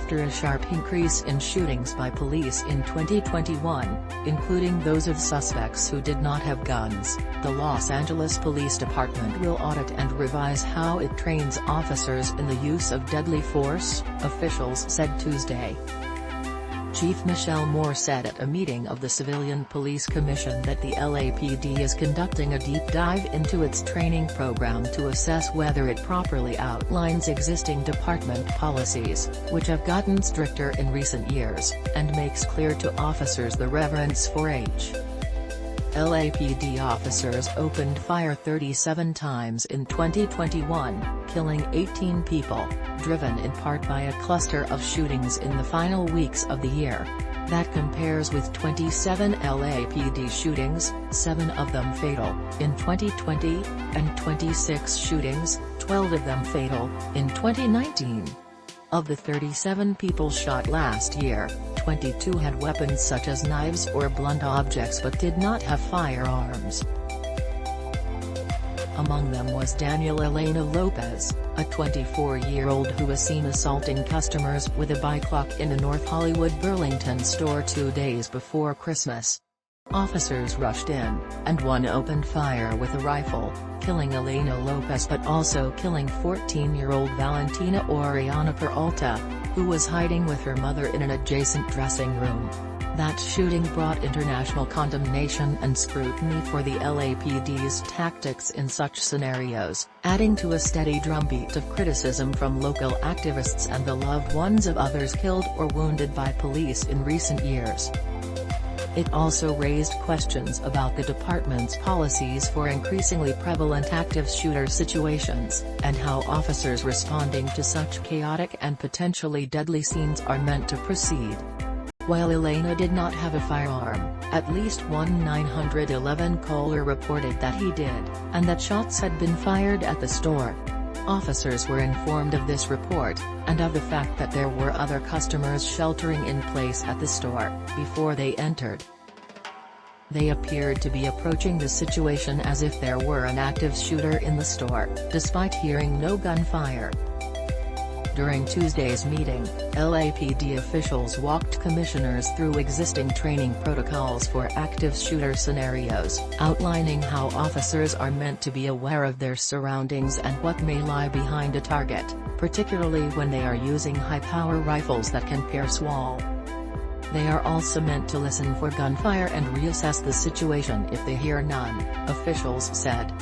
after a sharp increase in shootings by police in 2021, including those of suspects who did not have guns. The Los Angeles Police Department will audit and revise how it trains officers in the use of deadly force, officials said Tuesday. Chief Michel Moore said at a meeting of the Civilian Police Commission that the LAPD is conducting a deep dive into its training program to assess whether it properly outlines existing department policies, which have gotten stricter in recent years, and makes clear to officers the reverence for H. LAPD officers opened fire 37 times in 2021, killing 18 people, driven in part by a cluster of shootings in the final weeks of the year. That compares with 27 LAPD shootings, 7 of them fatal, in 2020, and 26 shootings, 12 of them fatal, in 2019. Of the 37 people shot last year, 22 had weapons such as knives or blunt objects but did not have firearms. Among them was Daniel Elena Lopez, a 24-year-old who was seen assaulting customers with a bike lock in a North Hollywood Burlington store 2 days before Christmas. Officers rushed in, and one opened fire with a rifle, killing Elena Lopez but also killing 14-year-old Valentina Orellana Peralta, who was hiding with her mother in an adjacent dressing room. That shooting brought international condemnation and scrutiny for the LAPD's tactics in such scenarios, adding to a steady drumbeat of criticism from local activists and the loved ones of others killed or wounded by police in recent years. It also raised questions about the department's policies for increasingly prevalent active shooter situations, and how officers responding to such chaotic and potentially deadly scenes are meant to proceed. While Elena did not have a firearm, at least one 911 caller reported that he did, and that shots had been fired at the store. Officers were informed of this report, and of the fact that there were other customers sheltering in place at the store, before they entered. They appeared to be approaching the situation as if there were an active shooter in the store, despite hearing no gunfire. During Tuesday's meeting, LAPD officials walked commissioners through existing training protocols for active shooter scenarios, outlining how officers are meant to be aware of their surroundings and what may lie behind a target, particularly when they are using high-power rifles that can pierce wall. They are also meant to listen for gunfire and reassess the situation if they hear none, officials said.